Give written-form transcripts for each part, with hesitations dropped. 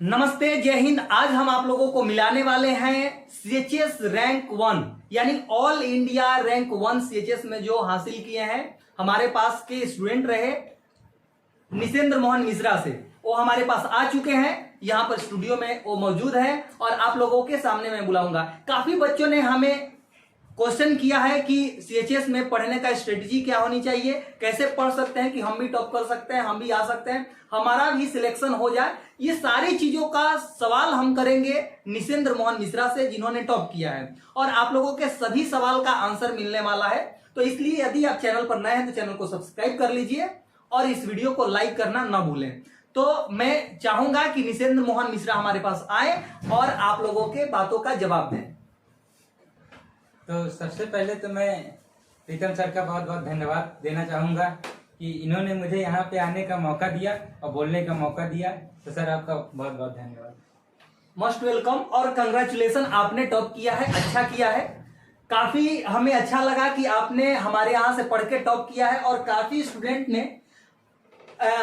नमस्ते, जय हिंद। आज हम आप लोगों को मिलाने वाले हैं सीएचएस रैंक 1 यानी ऑल इंडिया रैंक 1 सीएचएस में जो हासिल किए हैं हमारे पास के स्टूडेंट रहे निसेंद्र मोहन मिश्रा से। वो हमारे पास आ चुके हैं, यहाँ पर स्टूडियो में वो मौजूद है और आप लोगों के सामने मैं बुलाऊंगा। काफी बच्चों ने हमें क्वेश्चन किया है कि सीएचएस में पढ़ने का स्ट्रेटजी क्या होनी चाहिए, कैसे पढ़ सकते हैं कि हम भी टॉप कर सकते हैं, हम भी आ सकते हैं, हमारा भी सिलेक्शन हो जाए। ये सारी चीजों का सवाल हम करेंगे निसेंद्र मोहन मिश्रा से, जिन्होंने टॉप किया है, और आप लोगों के सभी सवाल का आंसर मिलने वाला है। तो इसलिए यदि आप चैनल पर नए हैं तो चैनल को सब्सक्राइब कर लीजिए और इस वीडियो को लाइक करना ना भूलें। तो मैं चाहूंगा कि निसेंद्र मोहन मिश्रा हमारे पास आए और आप लोगों के बातों का जवाब दें। तो सबसे पहले तो मैं प्रीतम सर का बहुत बहुत धन्यवाद देना चाहूँगा कि इन्होंने मुझे यहाँ पे आने का मौका दिया और बोलने का मौका दिया। तो सर आपका बहुत बहुत धन्यवाद। मोस्ट वेलकम और कंग्रेचुलेसन, आपने टॉप किया है, अच्छा किया है। काफी हमें अच्छा लगा कि आपने हमारे यहाँ से पढ़ के टॉप किया है और काफी स्टूडेंट ने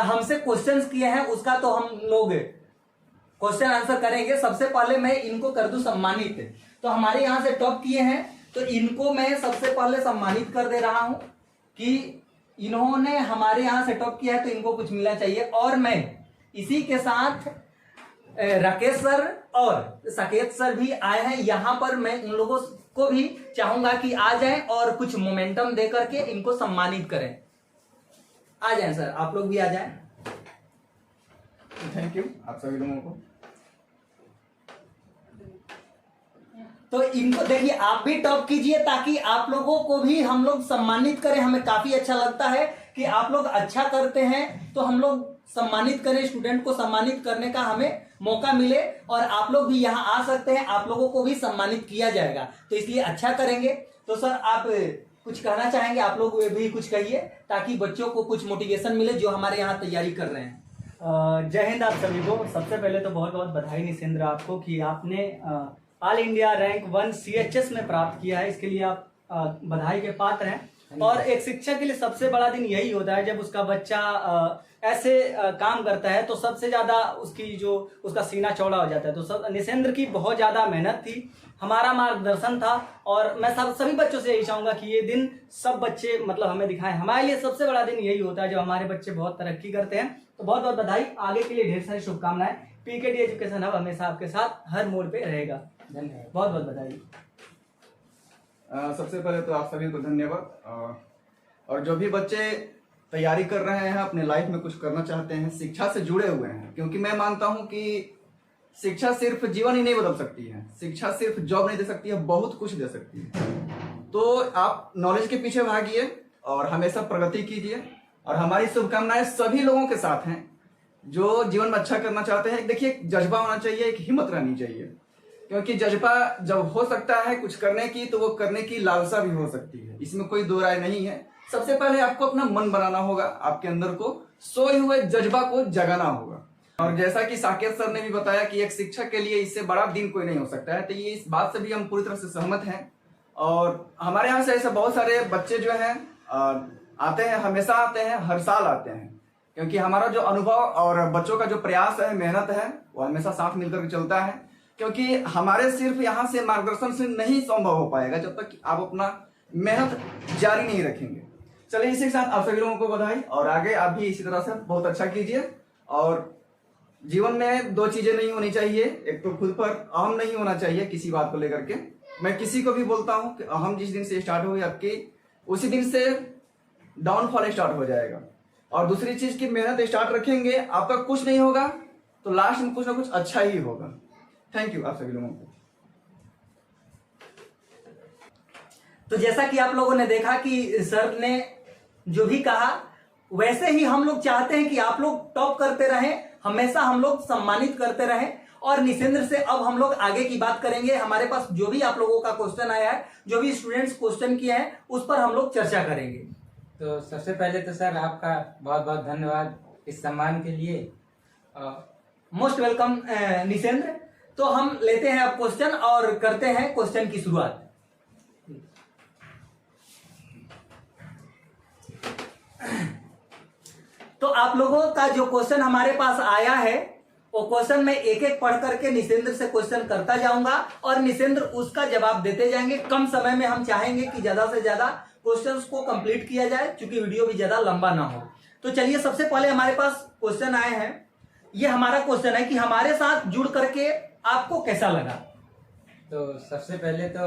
हमसे क्वेश्चंस किए हैं, उसका तो हम लोग क्वेश्चन आंसर करेंगे। सबसे पहले मैं इनको कर दूं सम्मानित। तो हमारे यहाँ से टॉप किए हैं तो इनको मैं सबसे पहले सम्मानित कर दे रहा हूं कि इन्होंने हमारे यहाँ से टॉप किया है तो इनको कुछ मिलना चाहिए। और मैं इसी के साथ राकेश सर और साकेत सर भी आए हैं यहाँ पर। मैं उन लोगों को भी चाहूंगा कि आ जाएं और कुछ मोमेंटम दे करके इनको सम्मानित करें। आ जाएं सर, आप लोग भी आ जाएं। थैंक यू आप सभी लोगों को। तो इनको देखिए, आप भी टॉप कीजिए ताकि आप लोगों को भी हम लोग सम्मानित करें। हमें काफी अच्छा लगता है कि आप लोग अच्छा करते हैं तो हम लोग सम्मानित करें, स्टूडेंट को सम्मानित करने का हमें मौका मिले और आप लोग भी यहाँ आ सकते हैं, आप लोगों को भी सम्मानित किया जाएगा। तो इसलिए अच्छा करेंगे। तो सर आप कुछ कहना चाहेंगे? आप लोग भी कुछ कहिए ताकि बच्चों को कुछ मोटिवेशन मिले जो हमारे यहाँ तैयारी कर रहे हैं। जय हिंद आप सभी को। सबसे पहले तो बहुत बहुत बधाई निसेंद्र आपको कि आपने ऑल इंडिया रैंक 1 सीएचएस में प्राप्त किया है। इसके लिए आप बधाई के पात्र हैं। और एक शिक्षक के लिए सबसे बड़ा दिन यही होता है जब उसका बच्चा ऐसे काम करता है तो सबसे ज्यादा उसका सीना चौड़ा हो जाता है। तो निसेंद्र की बहुत ज्यादा मेहनत थी, हमारा मार्गदर्शन था और मैं सभी बच्चों से यही चाहूंगा कि ये दिन सब बच्चे मतलब हमें दिखाएं। हमारे लिए सबसे बड़ा दिन यही होता है जब हमारे बच्चे बहुत तरक्की करते हैं। तो बहुत बहुत बधाई, आगे के लिए ढेर सारी शुभकामनाएं। पीकेडी एजुकेशन हब हमेशा आपके साथ हर मोड़ पे रहेगा। धन्यवाद, बहुत बहुत बधाई। सबसे पहले तो आप सभी को धन्यवाद। और जो भी बच्चे तैयारी कर रहे हैं, अपने लाइफ में कुछ करना चाहते हैं, शिक्षा से जुड़े हुए हैं, क्योंकि मैं मानता हूं कि शिक्षा सिर्फ जीवन ही नहीं बदल सकती है, शिक्षा सिर्फ जॉब नहीं दे सकती है, बहुत कुछ दे सकती है। तो आप नॉलेज के पीछे भागिए और हमेशा प्रगति कीजिए। और हमारी शुभकामनाएं सभी लोगों के साथ हैं जो जीवन में अच्छा करना चाहते हैं। देखिए, एक जज्बा होना चाहिए, एक हिम्मत रहनी चाहिए, क्योंकि जज्बा जब हो सकता है कुछ करने की तो वो करने की लालसा भी हो सकती है, इसमें कोई दो राय नहीं है। सबसे पहले आपको अपना मन बनाना होगा, आपके अंदर को सोए हुए जज्बा को जगाना होगा। और जैसा कि साकेत सर ने भी बताया कि एक शिक्षक के लिए इससे बड़ा दिन कोई नहीं हो सकता है, तो ये इस बात से भी हम पूरी तरह से सहमत हैं। और हमारे यहाँ से ऐसे बहुत सारे बच्चे जो हैं आते हैं, हमेशा आते हैं, हर साल आते हैं, क्योंकि हमारा जो अनुभव और बच्चों का जो प्रयास है, मेहनत है, वो हमेशा साथ मिलकर चलता है। क्योंकि हमारे सिर्फ यहाँ से मार्गदर्शन से नहीं संभव हो पाएगा जब तक कि आप अपना मेहनत जारी नहीं रखेंगे। चलिए, इसी के साथ आप सभी लोगों को बधाई और आगे आप भी इसी तरह से बहुत अच्छा कीजिए। और जीवन में दो चीजें नहीं होनी चाहिए, एक तो खुद पर अहम नहीं होना चाहिए किसी बात को लेकर के। मैं किसी को भी बोलता हूँ कि अहम जिस दिन से स्टार्ट हुई आपकी, उसी दिन से डाउनफॉल स्टार्ट हो जाएगा। और दूसरी चीज की मेहनत स्टार्ट रखेंगे, आपका कुछ नहीं होगा तो लास्ट में कुछ ना कुछ अच्छा ही होगा। थैंक यू आप सभी लोगों को। तो जैसा कि आप लोगों ने देखा कि सर ने जो भी कहा वैसे ही हम लोग चाहते हैं कि आप लोग टॉप करते रहें, हमेशा हम लोग सम्मानित करते रहें। और निसेंद्र से अब हम लोग आगे की बात करेंगे। हमारे पास जो भी आप लोगों का क्वेश्चन आया है, जो भी स्टूडेंट्स क्वेश्चन किए हैं, उस पर हम लोग चर्चा करेंगे। तो सबसे पहले तो सर आपका बहुत बहुत धन्यवाद इस सम्मान के लिए। Most welcome Nisendra. तो हम लेते हैं अब क्वेश्चन और करते हैं क्वेश्चन की शुरुआत। तो आप लोगों का जो क्वेश्चन हमारे पास आया है वो क्वेश्चन मैं एक एक पढ़ करके निशेंद्र से क्वेश्चन करता जाऊंगा और निशेंद्र उसका जवाब देते जाएंगे। कम समय में हम चाहेंगे कि ज्यादा से ज्यादा क्वेश्चंस को कंप्लीट किया जाए, क्योंकि वीडियो भी ज्यादा लंबा ना हो। तो चलिए, सबसे पहले हमारे पास क्वेश्चन आए हैं। ये हमारा क्वेश्चन है कि हमारे साथ जुड़ करके आपको कैसा लगा। तो सबसे पहले तो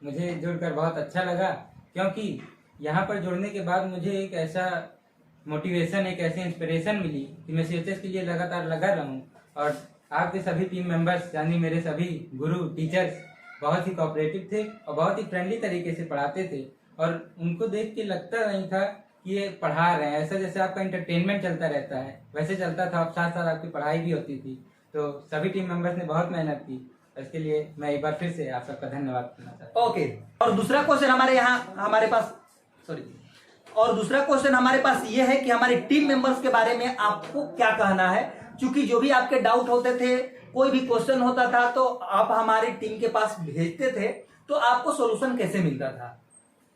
मुझे जुड़कर बहुत अच्छा लगा, क्योंकि यहाँ पर जुड़ने के बाद मुझे एक ऐसा मोटिवेशन, एक ऐसी इंस्पिरेशन मिली कि मैं सीएचएस के लिए लगातार लगा रहूं। और आपके सभी टीम मेंबर्स यानी मेरे सभी गुरु टीचर्स बहुत ही कोऑपरेटिव थे और बहुत ही फ्रेंडली तरीके से पढ़ाते थे। और उनको देख के लगता नहीं था कि ये पढ़ा रहे हैं, ऐसा जैसे आपका एंटरटेनमेंट चलता रहता है वैसे चलता था, और साथ साथ आपकी पढ़ाई भी होती थी। तो सभी टीम मेंबर्स ने बहुत मेहनत की, इसके लिए मैं एक बार फिर से आप सबका धन्यवाद करना चाहता हूँ। ओके, और दूसरा क्वेश्चन हमारे पास ये है कि हमारे टीम मेंबर्स के बारे में आपको क्या कहना है। क्योंकि जो भी आपके डाउट होते थे, कोई भी क्वेश्चन होता था, तो आप हमारी टीम के पास भेजते थे, तो आपको सोल्यूशन कैसे मिलता था।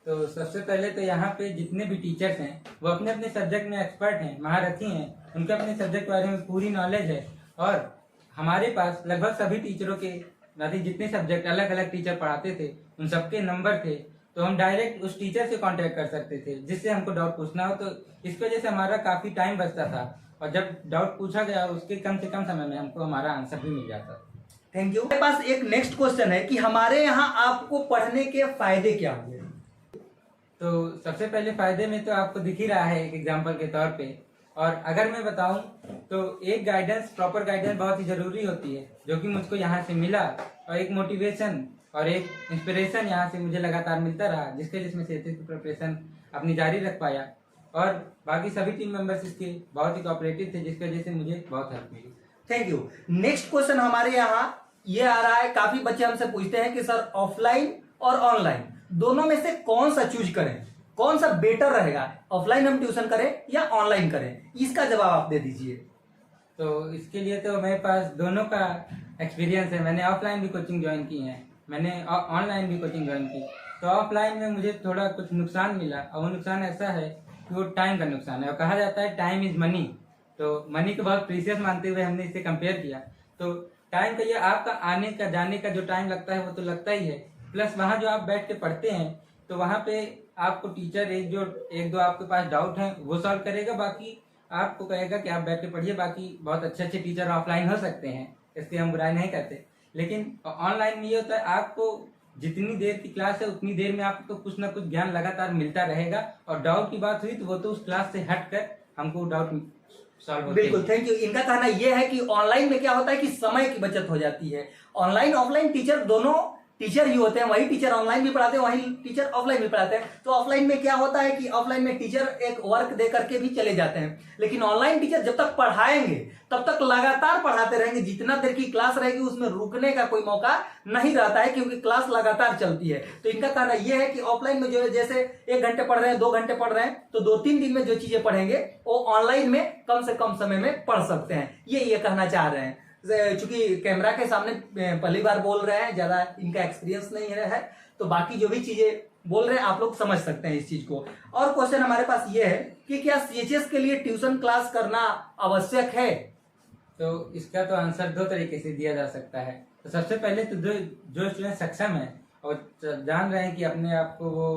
तो सबसे पहले तो यहाँ पे जितने भी टीचर्स हैं वो अपने अपने सब्जेक्ट में एक्सपर्ट हैं, महारथी हैं, उनके अपने सब्जेक्ट के बारे में पूरी नॉलेज है। और हमारे पास लगभग सभी टीचरों के जितने सब्जेक्ट अलग अलग टीचर पढ़ाते थे उन सबके नंबर थे, तो हम डायरेक्ट उस टीचर से कांटेक्ट कर सकते थे जिससे हमको डाउट पूछना हो। तो इस वजह से हमारा काफी टाइम बचता था, और जब डाउट पूछा गया उसके कम से कम समय में हमको हमारा आंसर भी मिल जाता था। Thank you. मेरे पास एक नेक्स्ट क्वेश्चन है कि हमारे यहाँ आपको पढ़ने के फायदे क्या हुए। तो सबसे पहले फायदे में तो आपको दिख ही रहा है एक एग्जाम्पल के तौर पे। और अगर मैं बताऊं तो एक गाइडेंस, प्रॉपर गाइडेंस बहुत ही जरूरी होती है, जो कि मुझको यहाँ से मिला। और एक मोटिवेशन और एक इंस्पिरेशन यहाँ से मुझे लगातार मिलता रहा, जिसके वजह से मैं सीएचएस की प्रिपरेशन अपनी जारी रख पाया। और बाकी सभी टीम मेंबर्स इसके बहुत ही कोऑपरेटिव थे, जिसकी वजह से मुझे बहुत हेल्प मिली। Thank you. नेक्स्ट क्वेश्चन हमारे यहाँ ये आ रहा है, काफी बच्चे हमसे पूछते हैं कि सर ऑफलाइन और ऑनलाइन दोनों में से कौन सा चूज करें, कौन सा बेटर रहेगा, ऑफलाइन हम ट्यूशन करें या ऑनलाइन करें। इसका जवाब आप दे दीजिए। तो इसके लिए तो मेरे पास दोनों का एक्सपीरियंस है। मैंने ऑफलाइन भी कोचिंग ज्वाइन की है, मैंने ऑनलाइन भी कोचिंग ज्वाइन की। तो ऑफलाइन में मुझे थोड़ा कुछ नुकसान मिला, और वो नुकसान ऐसा है कि वो टाइम का नुकसान है। और कहा जाता है टाइम इज मनी, तो मनी को बहुत प्रीशियस मानते हुए हमने इससे कंपेयर किया। तो टाइम का ये आपका आने का जाने का जो टाइम लगता है वो तो लगता ही है, प्लस वहाँ जो आप बैठ के पढ़ते हैं तो वहाँ पे आपको टीचर एक दो आपके पास डाउट है वो सॉल्व करेगा, बाकी आपको कहेगा कि आप बैठ के पढ़िए। बाकी बहुत अच्छे अच्छे टीचर ऑफलाइन हो सकते हैं, इसकी हम बुराई नहीं करते, लेकिन ऑनलाइन में ये होता है आपको जितनी देर की क्लास है उतनी देर में आपको कुछ ना कुछ ज्ञान लगातार मिलता रहेगा। और डाउट की बात हुई तो वो तो उस क्लास से हटकर हमको डाउट सॉल्व होते हैं। बिल्कुल, थैंक यू। इनका कहना यह है कि ऑनलाइन में क्या होता है कि समय की बचत हो जाती है। ऑनलाइन ऑफलाइन टीचर दोनों टीचर ही होते हैं, वही टीचर ऑनलाइन भी पढ़ाते हैं, वही टीचर ऑफलाइन भी पढ़ाते हैं। तो ऑफलाइन में क्या होता है कि ऑफलाइन में टीचर एक वर्क दे करके भी चले जाते हैं, लेकिन ऑनलाइन टीचर जब तक पढ़ाएंगे तब तक लगातार पढ़ाते रहेंगे। जितना देर की क्लास रहेगी उसमें रुकने का कोई मौका नहीं रहता है, क्योंकि क्लास लगातार चलती है। तो इनका कहना यह है कि ऑफलाइन में जो है जैसे 1 घंटे पढ़ रहे हैं, 2 घंटे पढ़ रहे हैं, तो 2-3 दिन में जो चीजें पढ़ेंगे वो ऑनलाइन में कम से कम समय में पढ़ सकते हैं। ये कहना चाह रहे हैं। चूंकि कैमरा के सामने पहली बार बोल रहे हैं, ज्यादा इनका एक्सपीरियंस नहीं है, तो बाकी जो भी चीजें बोल रहे हैं आप लोग समझ सकते हैं इस चीज को। और क्वेश्चन हमारे पास ये है कि क्या सीएचएस के लिए ट्यूशन क्लास करना आवश्यक है। तो इसका तो आंसर 2 तरीके से दिया जा सकता है। तो सबसे पहले तो जो स्टूडेंट सक्षम है और जान रहे हैं कि अपने आप को वो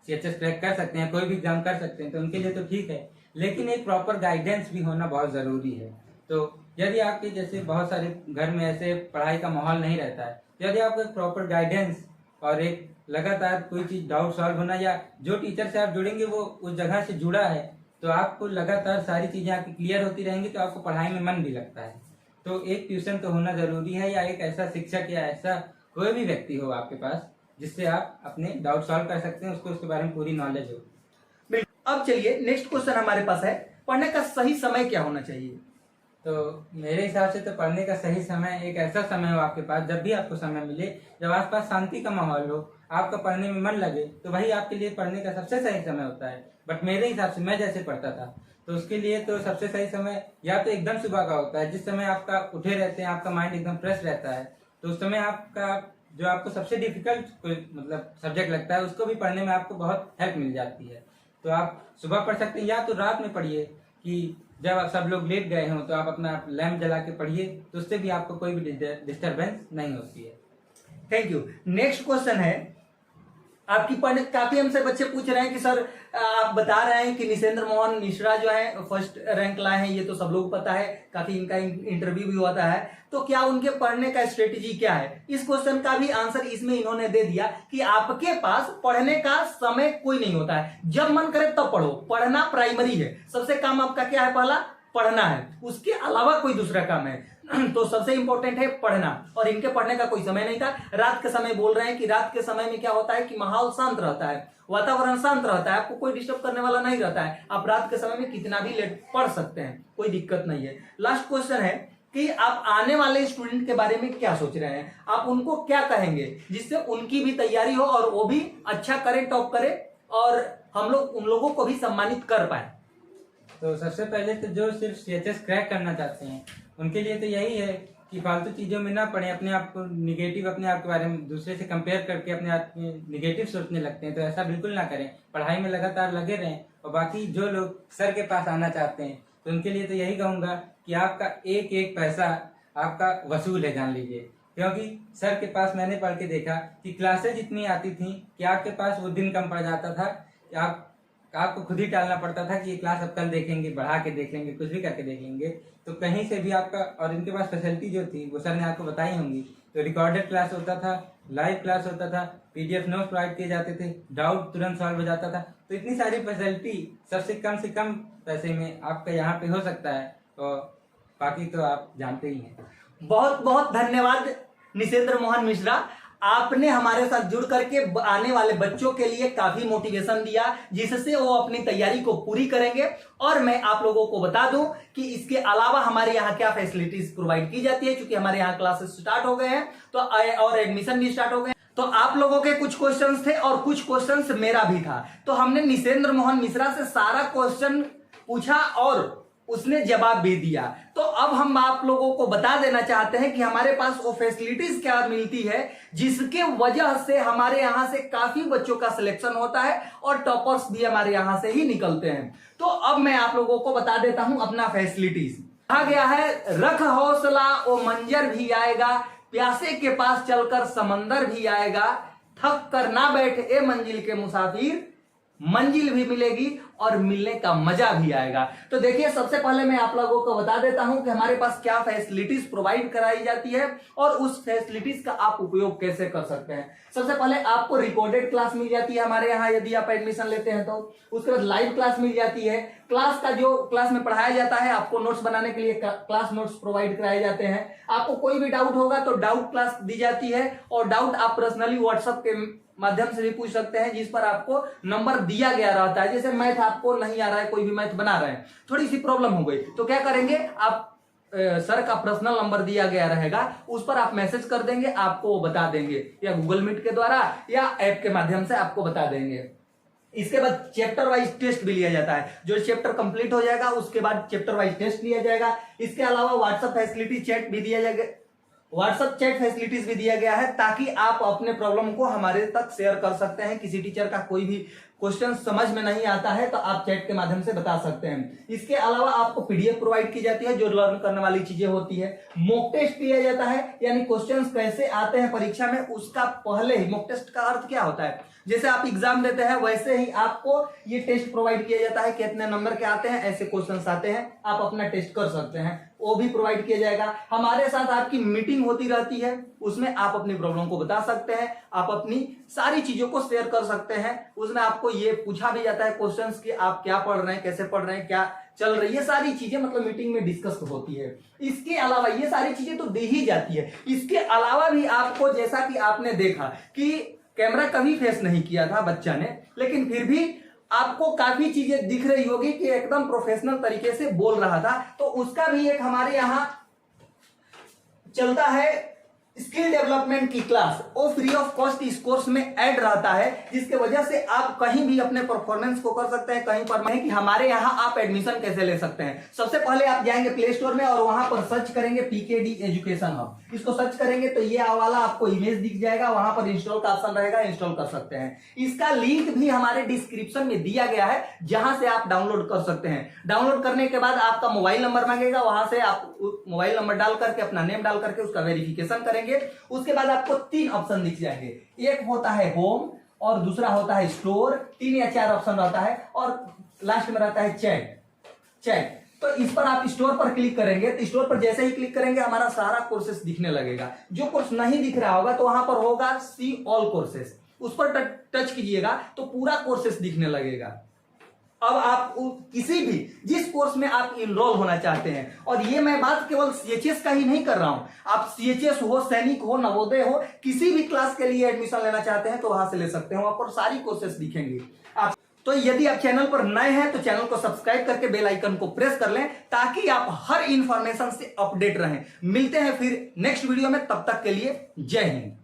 सीएचएस क्रैक कर सकते हैं, कोई भी एग्जाम कर सकते हैं, तो उनके लिए तो ठीक है, लेकिन एक प्रॉपर गाइडेंस भी होना बहुत जरूरी है। तो यदि आपके जैसे बहुत सारे घर में ऐसे पढ़ाई का माहौल नहीं रहता है, यदि आपको एक प्रॉपर गाइडेंस और एक लगातार कोई चीज डाउट सॉल्व होना, या जो टीचर से आप जुड़ेंगे वो उस जगह से जुड़ा है, तो आपको लगातार सारी चीजें आपकी क्लियर होती रहेंगी, तो आपको पढ़ाई में मन भी लगता है। तो एक ट्यूशन तो होना जरूरी है, या एक ऐसा शिक्षक या ऐसा कोई भी व्यक्ति हो आपके पास जिससे आप अपने डाउट सॉल्व कर सकते हैं, उसको उसके बारे में पूरी नॉलेज हो। बिल्कुल। अब चलिए नेक्स्ट क्वेश्चन हमारे पास है, पढ़ने का सही समय क्या होना चाहिए। तो मेरे हिसाब से तो पढ़ने का सही समय एक ऐसा समय हो आपके पास, जब भी आपको समय मिले, जब आसपास शांति का माहौल हो, आपका पढ़ने में मन लगे, तो वही आपके लिए पढ़ने का सबसे सही समय होता है। बट मेरे हिसाब से मैं जैसे पढ़ता था तो उसके लिए तो सबसे सही समय या तो एकदम सुबह का होता है, जिस समय आपका उठे रहते हैं, आपका माइंड एकदम फ्रेश रहता है, तो उस समय आपका जो आपको सबसे डिफिकल्ट मतलब सब्जेक्ट लगता है उसको भी पढ़ने में आपको बहुत हेल्प मिल जाती है। तो आप सुबह पढ़ सकते हैं, या तो रात में पढ़िए कि जब आप सब लोग लेट गए हों तो आप अपना लैंप जला के पढ़िए, तो उससे भी आपको कोई भी डिस्टरबेंस नहीं होती है। Thank you. नेक्स्ट क्वेश्चन है, आपकी पढ़ने काफी हमसे बच्चे पूछ रहे हैं कि सर आप बता रहे हैं कि निसेंद्र मोहन मिश्रा जो है फर्स्ट रैंक लाए हैं, ये तो सब लोग पता है, काफी इनका इंटरव्यू भी होता है, तो क्या उनके पढ़ने का स्ट्रेटेजी क्या है? इस क्वेश्चन का भी आंसर इसमें इन्होंने दे दिया कि आपके पास पढ़ने का समय कोई नहीं होता है, जब मन करे तब पढ़ो, पढ़ना प्राइमरी है, सबसे काम आपका क्या है? पहला पढ़ना है, उसके अलावा कोई दूसरा काम है तो सबसे इंपॉर्टेंट है पढ़ना। और इनके पढ़ने का कोई समय नहीं था, रात के समय बोल रहे हैं कि रात के समय में क्या होता है कि माहौल शांत रहता है, वातावरण शांत रहता है, आपको कोई डिस्टर्ब करने वाला नहीं रहता है, आप रात के समय में कितना भी लेट पढ़ सकते हैं, कोई दिक्कत नहीं है। लास्ट क्वेश्चन है कि आप आने वाले स्टूडेंट के बारे में क्या सोच रहे हैं, आप उनको क्या कहेंगे जिससे उनकी भी तैयारी हो और वो भी अच्छा करे, टॉप करे और हम लोग उन लोगों को भी सम्मानित कर पाए? तो सबसे पहले तो जो सिर्फ सीएचएस क्रैक करना चाहते हैं उनके लिए तो यही है कि फालतू चीज़ों में ना पढ़ें, अपने आप को निगेटिव, अपने आप के बारे में दूसरे से कंपेयर करके अपने आप में निगेटिव सोचने लगते हैं, तो ऐसा बिल्कुल ना करें, पढ़ाई में लगातार लगे रहें। और बाकी जो लोग सर के पास आना चाहते हैं तो उनके लिए तो यही कहूँगा कि आपका एक एक पैसा आपका वसूल है, जान लीजिए, क्योंकि सर के पास मैंने पढ़ के देखा कि क्लासेज इतनी आती थी कि आपके पास वो दिन कम पड़ जाता था कि आपको खुद ही टालना पड़ता था कि ये क्लास अब कल देखेंगे, बढ़ा के देख लेंगे, कुछ भी करके देख लेंगे, तो कहीं से भी आपका। और इनके पास फैसिलिटी जो थी वो सर ने आपको बताई होंगी, तो रिकॉर्डेड क्लास होता था, लाइव क्लास होता था, पीडीएफ नोट प्रोवाइड किए जाते थे, डाउट तुरंत सॉल्व हो जाता था, तो इतनी सारी फैसिलिटी सबसे कम पैसे में आपका यहाँ पे हो सकता है, और बाकी तो आप जानते ही हैं। बहुत बहुत धन्यवाद निसेंद्र मोहन मिश्रा, आपने हमारे साथ जुड़ करके आने वाले बच्चों के लिए काफी मोटिवेशन दिया जिससे वो अपनी तैयारी को पूरी करेंगे। और मैं आप लोगों को बता दूं कि इसके अलावा हमारे यहाँ क्या फैसिलिटीज प्रोवाइड की जाती है, क्योंकि हमारे यहाँ क्लासेस स्टार्ट हो गए हैं तो और एडमिशन भी स्टार्ट हो गए, तो आप लोगों के कुछ क्वेश्चंस थे और कुछ क्वेश्चंस मेरा भी था, तो हमने निसेंद्र मोहन मिश्रा से सारा क्वेश्चन पूछा और उसने जवाब भी दिया। तो अब हम आप लोगों को बता देना चाहते हैं कि हमारे पास वो फैसिलिटीज क्या मिलती है जिसके वजह से हमारे यहां से काफी बच्चों का सिलेक्शन होता है और टॉपर्स भी हमारे यहां से ही निकलते हैं। तो अब मैं आप लोगों को बता देता हूं अपना फैसिलिटीज। कहा गया है, रख हौसला वो मंजर भी आएगा, प्यासे के पास चलकर समंदर भी आएगा, थक कर ना बैठ ए मंजिल के मुसाफिर, मंजिल भी मिलेगी और मिलने का मजा भी आएगा। तो देखिए, सबसे पहले मैं आप लोगों को बता देता हूं कि हमारे पास क्या फैसिलिटीज प्रोवाइड कराई जाती है और उस फैसिलिटीज का आप उपयोग कैसे कर सकते हैं। सबसे पहले आपको रिकॉर्डेड क्लास मिल जाती है हमारे यहाँ, यदि आप एडमिशन लेते हैं तो। उसके बाद लाइव क्लास मिल जाती है, क्लास का जो क्लास में पढ़ाया जाता है आपको नोट्स बनाने के लिए क्लास नोट्स प्रोवाइड कराए जाते हैं। आपको कोई भी डाउट होगा तो डाउट क्लास दी जाती है और डाउट आप पर्सनली व्हाट्सएप के माध्यम से भी पूछ सकते हैं, जिस पर आपको नंबर दिया गया रहता है। जैसे मैथ आपको नहीं आ रहा है, कोई भी मैथ बना रहे हैं, थोड़ी सी प्रॉब्लम हो गई, तो क्या करेंगे आप, सर का पर्सनल नंबर दिया गया रहेगा, उस पर आप मैसेज कर देंगे, आपको वो बता देंगे, या गूगल मीट के द्वारा या ऐप के माध्यम से आपको बता देंगे। इसके बाद चैप्टर वाइज टेस्ट भी लिया जाता है, जो चैप्टर कंप्लीट हो जाएगा उसके बाद चैप्टर वाइज टेस्ट लिया जाएगा। इसके अलावा व्हाट्सएप फैसिलिटी चैट भी दिया जाएगा, व्हाट्सएप चैट फैसिलिटीज भी दिया गया है ताकि आप अपने प्रॉब्लम को हमारे तक शेयर कर सकते हैं। किसी टीचर का कोई भी क्वेश्चन समझ में नहीं आता है तो आप चैट के माध्यम से बता सकते हैं। इसके अलावा आपको पीडीएफ प्रोवाइड की जाती है जो लर्न करने वाली चीजें होती है। मॉक टेस्ट लिया जाता है, यानी क्वेश्चंस कैसे आते हैं परीक्षा में उसका पहले ही, मॉक टेस्ट का अर्थ क्या होता है, जैसे आप एग्जाम देते हैं वैसे ही आपको ये टेस्ट प्रोवाइड किया जाता है, कितने नंबर के आते हैं, ऐसे क्वेश्चंस आते हैं, आप अपना टेस्ट कर सकते हैं, वो भी प्रोवाइड किया जाएगा। हमारे साथ आपकी मीटिंग होती रहती है, उसमें आप अपनी प्रॉब्लम को बता सकते हैं, आप अपनी सारी चीजों को शेयर कर सकते हैं। उसमें आपको ये पूछा भी जाता है क्वेश्चंस कि आप क्या पढ़ रहे हैं, कैसे पढ़ रहे हैं, क्या चल रही है, सारी चीजें मतलब मीटिंग में डिस्कस होती है। इसके अलावा ये सारी चीजें तो दे ही जाती है। इसके अलावा भी आपको, जैसा कि आपने देखा कि कैमरा कभी फेस नहीं किया था बच्चा ने, लेकिन फिर भी आपको काफी चीजें दिख रही होगी कि एकदम प्रोफेशनल तरीके से बोल रहा था, तो उसका भी एक हमारे यहाँ चलता है स्किल डेवलपमेंट की क्लास वो फ्री ऑफ कॉस्ट इस कोर्स में ऐड रहता है, जिसके वजह से आप कहीं भी अपने परफॉर्मेंस को कर सकते हैं। कहीं पर नहीं कि हमारे यहाँ आप एडमिशन कैसे ले सकते हैं। सबसे पहले आप जाएंगे प्ले स्टोर में और वहां पर सर्च करेंगे पीकेडी एजुकेशन हब। इसको सर्च करेंगे तो ये वाला आपको इमेज दिख जाएगा, वहां पर इंस्टॉल का ऑप्शन रहेगा, इंस्टॉल कर सकते हैं। इसका लिंक भी हमारे डिस्क्रिप्शन में दिया गया है, जहां से आप डाउनलोड कर सकते हैं। डाउनलोड करने के बाद आपका मोबाइल नंबर मांगेगा, वहां से आप मोबाइल नंबर डाल करके अपना नेम डाल करके उसका वेरिफिकेशन करेंगे। उसके बाद आपको 3 ऑप्शन दिख जाएंगे, एक होता है होम और दूसरा होता है स्टोर, 3 या 4 ऑप्शन रहता है और लास्ट में रहता है चैट। तो इस पर आप स्टोर पर क्लिक करेंगे तो स्टोर पर जैसे ही क्लिक करेंगे हमारा सारा कोर्सेस दिखने लगेगा। जो कोर्स नहीं दिख रहा होगा तो वहां पर होगा सी ऑल कोर्सेस, उस पर टच कीजिएगा तो पूरा कोर्सेस दिखने लगेगा। अब आप किसी भी जिस कोर्स में आप इनरोल होना चाहते हैं, और ये मैं बात केवल सीएचएस का ही नहीं कर रहा हूं, आप सीएचएस हो, सैनिक हो, नवोदय हो, किसी भी क्लास के लिए एडमिशन लेना चाहते हैं तो वहां से ले सकते हो। वहां पर सारी कोर्सेस दिखेंगी। आप तो यदि आप चैनल पर नए हैं तो चैनल को सब्सक्राइब करके बेल आइकन को प्रेस कर लें, ताकि आप हर इंफॉर्मेशन से अपडेट रहें। मिलते हैं फिर नेक्स्ट वीडियो में, तब तक के लिए जय हिंद।